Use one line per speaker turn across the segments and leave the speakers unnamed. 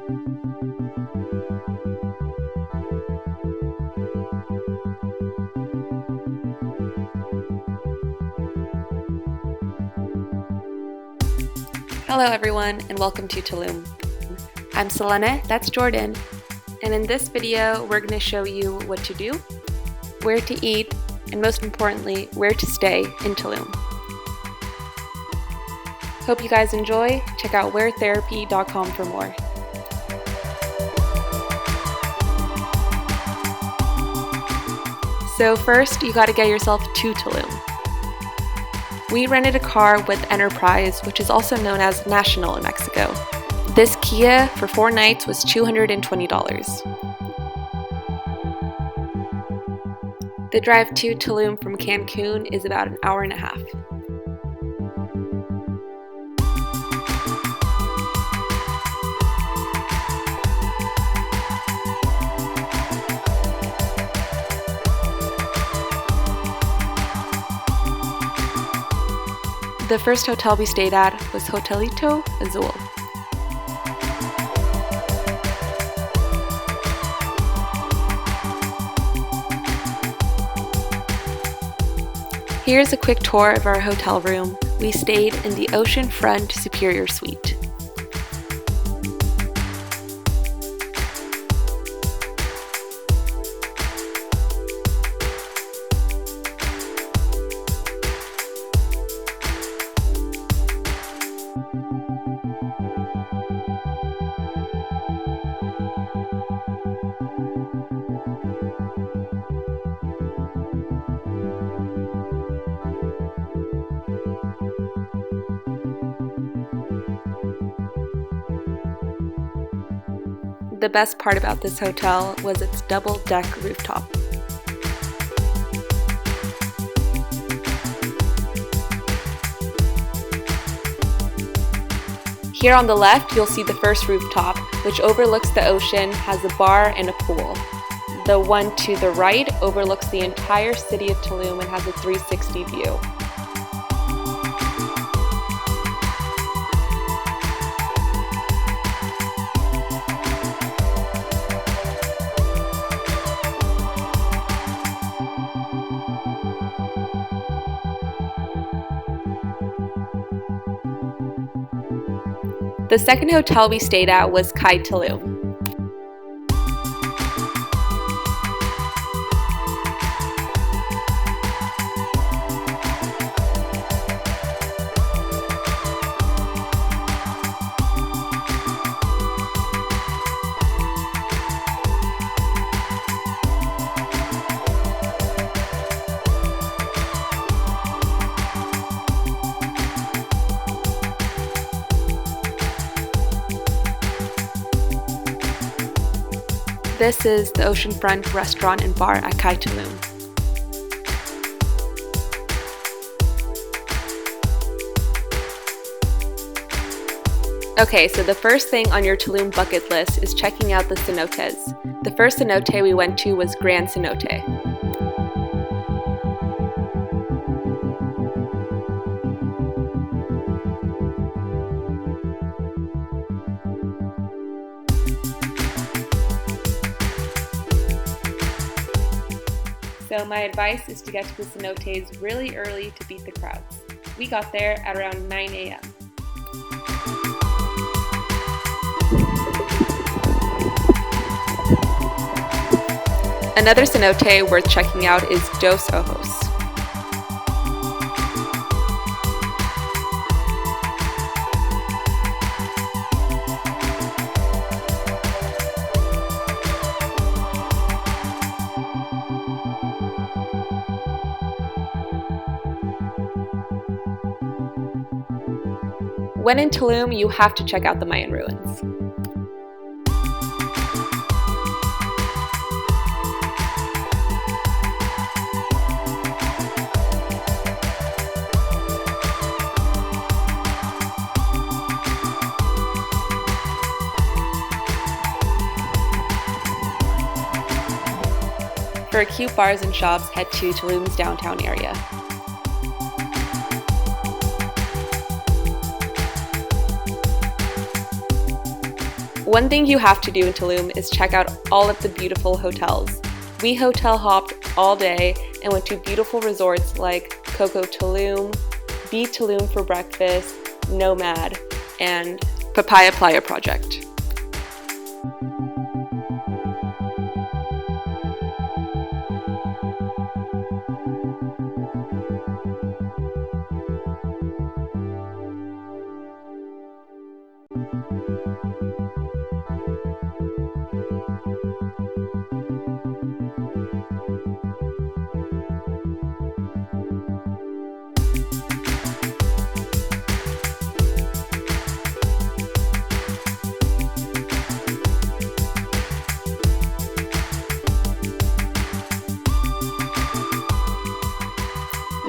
Hello everyone and welcome to Tulum. I'm Selene, that's Jordan, and in this video we're going to show you what to do, where to eat, and most importantly, where to stay in Tulum. Hope you guys enjoy. Check out wearetherapy.com for more. So first, you gotta get yourself to Tulum. We rented a car with Enterprise, which is also known as National in Mexico. This Kia for 4 nights was $220. The drive to Tulum from Cancun is about an hour and a half. The first hotel we stayed at was Hotelito Azul. Here's a quick tour of our hotel room. We stayed in the Oceanfront Superior Suite. The best part about this hotel was its double-deck rooftop. Here on the left, you'll see the first rooftop, which overlooks the ocean, has a bar and a pool. The one to the right overlooks the entire city of Tulum and has a 360 view. The second hotel we stayed at was Kai Tulum. This is the Oceanfront restaurant and bar at Kai Tulum. Okay, so the first thing on your Tulum bucket list is checking out the cenotes. The first cenote we went to was Grand Cenote. So my advice is to get to the cenotes really early to beat the crowds. We got there at around 9 a.m. Another cenote worth checking out is Dos Ojos. When in Tulum, you have to check out the Mayan ruins. For cute bars and shops, head to Tulum's downtown area. One thing you have to do in Tulum is check out all of the beautiful hotels. We hotel hopped all day and went to beautiful resorts like Coco Tulum, B Tulum for breakfast, Nomad, and Papaya Playa Project.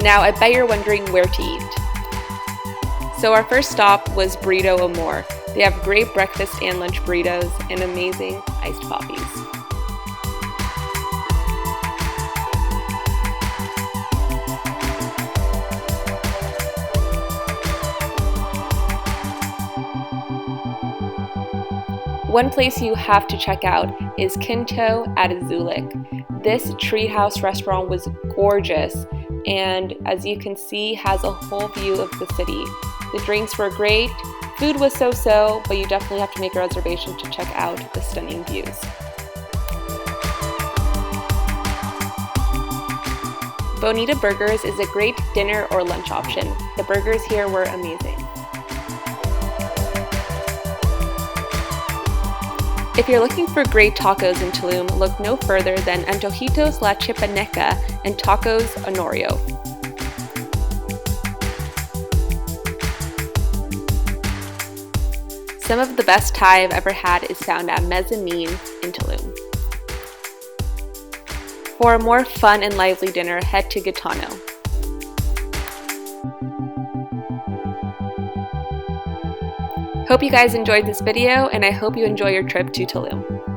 Now, I bet you're wondering where to eat. So our first stop was Burrito Amor. They have great breakfast and lunch burritos and amazing iced coffees. One place you have to check out is Quinto at Azulik. This treehouse restaurant was gorgeous, and as you can see, has a whole view of the city. The drinks were great, food was so-so, but you definitely have to make a reservation to check out the stunning views. Bonita Burgers is a great dinner or lunch option. The burgers here were amazing. If you're looking for great tacos in Tulum, look no further than Antojitos La Chipaneca and Tacos Honorio. Some of the best Thai I've ever had is found at Mezzanine in Tulum. For a more fun and lively dinner, head to Gitano. Hope you guys enjoyed this video, and I hope you enjoy your trip to Tulum.